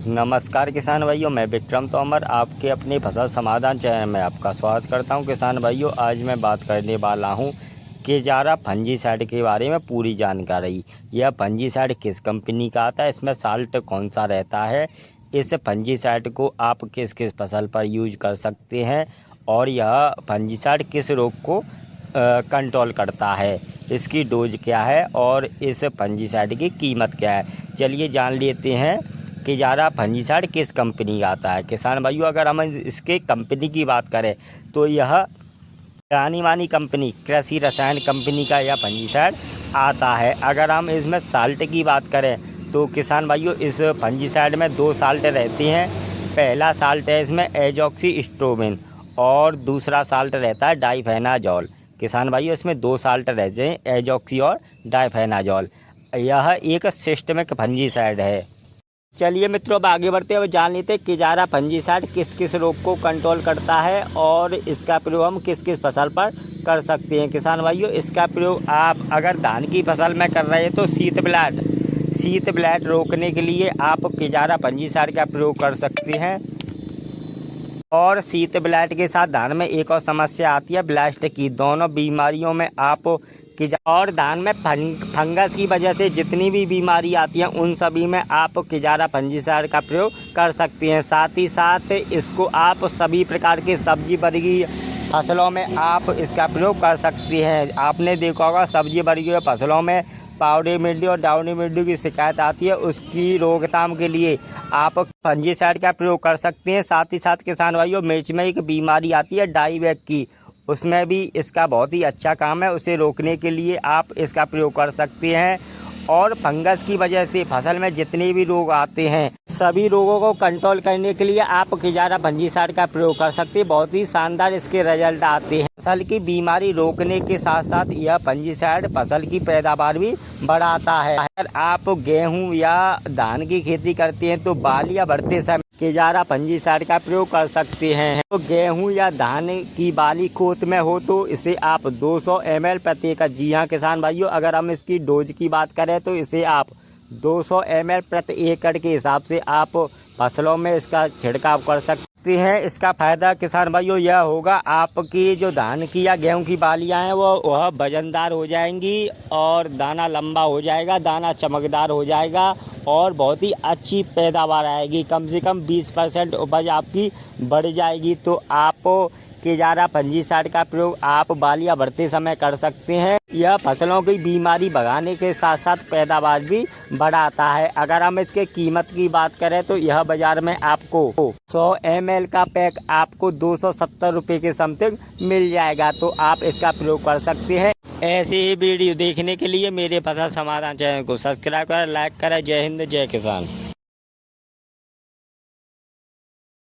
नमस्कार किसान भाइयों, मैं विक्रम तोमर आपके अपने फसल समाधान चैनल में आपका स्वागत करता हूं। किसान भाइयों, आज मैं बात करने वाला हूं केजारा फंजीसाइड के बारे में पूरी जानकारी। यह फंजीसाइड किस कंपनी का आता है, इसमें साल्ट कौन सा रहता है, इस फंजीसाइड को आप किस किस फसल पर यूज कर सकते हैं और यह फंजीसाइड किस रोग को कंट्रोल करता है, इसकी डोज क्या है और इस फंजीसाइड की कीमत क्या है। चलिए जान लेते हैं केजारा फंजीसाइड किस कंपनी का आता है। किसान भाइयों, अगर हम इसके कंपनी की बात करें तो यह जानी मानी कंपनी कृषि रसायन कंपनी का यह फंजीसाइड आता है। अगर हम इसमें साल्ट की बात करें तो किसान भाइयों, इस फंजीसाइड में 2 साल्ट रहते हैं। पहला साल्ट है इसमें एजॉक्सीस्ट्रोबिन और दूसरा साल्ट रहता है डाइफेनाजॉल। किसान भाइयों, इसमें 2 साल्ट रहते हैं, एजॉक्सी और डाइफेनाजॉल। यह एक सिस्टमिक फंजीसाइड है। चलिए मित्रों, अब आगे बढ़ते हुए जान लेते हैं केजारा फंजीसाइड किस किस रोग को कंट्रोल करता है और इसका प्रयोग हम किस किस फसल पर कर सकते हैं। किसान भाइयों, इसका प्रयोग आप अगर धान की फसल में कर रहे हैं तो शीत ब्लाइट रोकने के लिए आप केजारा फंजीसाइड का प्रयोग कर सकते हैं। और शीत ब्लाइट के साथ धान में एक और समस्या आती है ब्लास्ट की। दोनों बीमारियों में आप और धान में फंगस की वजह से जितनी भी बीमारी आती है उन सभी में आप केजारा फंजीसाइड का प्रयोग कर सकते हैं। साथ ही साथ इसको आप सभी प्रकार के सब्जी वर्गीय फसलों में आप इसका प्रयोग कर सकते हैं। आपने देखा होगा सब्जी वर्गीय फसलों में पाउडर मिल्ड्यू और डाउनी मिल्ड्यू की शिकायत आती है, उसकी रोकथाम के लिए आप फंजीसाइड का प्रयोग कर सकते हैं। साथ ही साथ किसान भाइयों, मिर्च में एक बीमारी आती है डाईवैक की, उसमें भी इसका बहुत ही अच्छा काम है। उसे रोकने के लिए आप इसका प्रयोग कर सकते हैं। और फंगस की वजह से फसल में जितने भी रोग आते हैं सभी रोगों को कंट्रोल करने के लिए आप केजारा फंजीसाइड का प्रयोग कर सकते हैं। बहुत ही शानदार इसके रिजल्ट आते हैं। फसल की बीमारी रोकने के साथ साथ यह फंजीसाइड फसल की पैदावार भी बढ़ाता है। अगर आप गेहूं या धान की खेती करते हैं तो बालियां बढ़ते समय केजारा फंजीसाइड का प्रयोग कर सकते हैं। तो गेहूं या धान की बाली खोत में हो तो इसे आप 200 ml प्रति एकड़, जी हाँ किसान भाइयों, अगर हम इसकी डोज की बात करें तो इसे आप 200 ml प्रति एकड़ के हिसाब से आप फसलों में इसका छिड़काव कर सकते हैं। इसका फायदा किसान भाइयों यह होगा, आपकी जो धान की या गेहूं की बालियां हैं वह वजनदार हो जाएंगी और दाना लंबा हो जाएगा, दाना चमकदार हो जाएगा और बहुत ही अच्छी पैदावार आएगी। कम से कम 20% उपज आपकी बढ़ जाएगी। तो आप केजारा फंजीसाइड का प्रयोग आप बालियां बढ़ते समय कर सकते हैं। यह फसलों की बीमारी भगाने के साथ साथ पैदावार भी बढ़ाता है। अगर हम इसके कीमत की बात करें तो यह बाजार में आपको 100 ml का पैक आपको 270 रुपये के समथिंग मिल जाएगा। तो आप इसका प्रयोग कर सकते हैं। ऐसे ही वीडियो देखने के लिए मेरे फसल समाधान चैनल को सब्सक्राइब करें, लाइक करें। जय हिंद, जय किसान।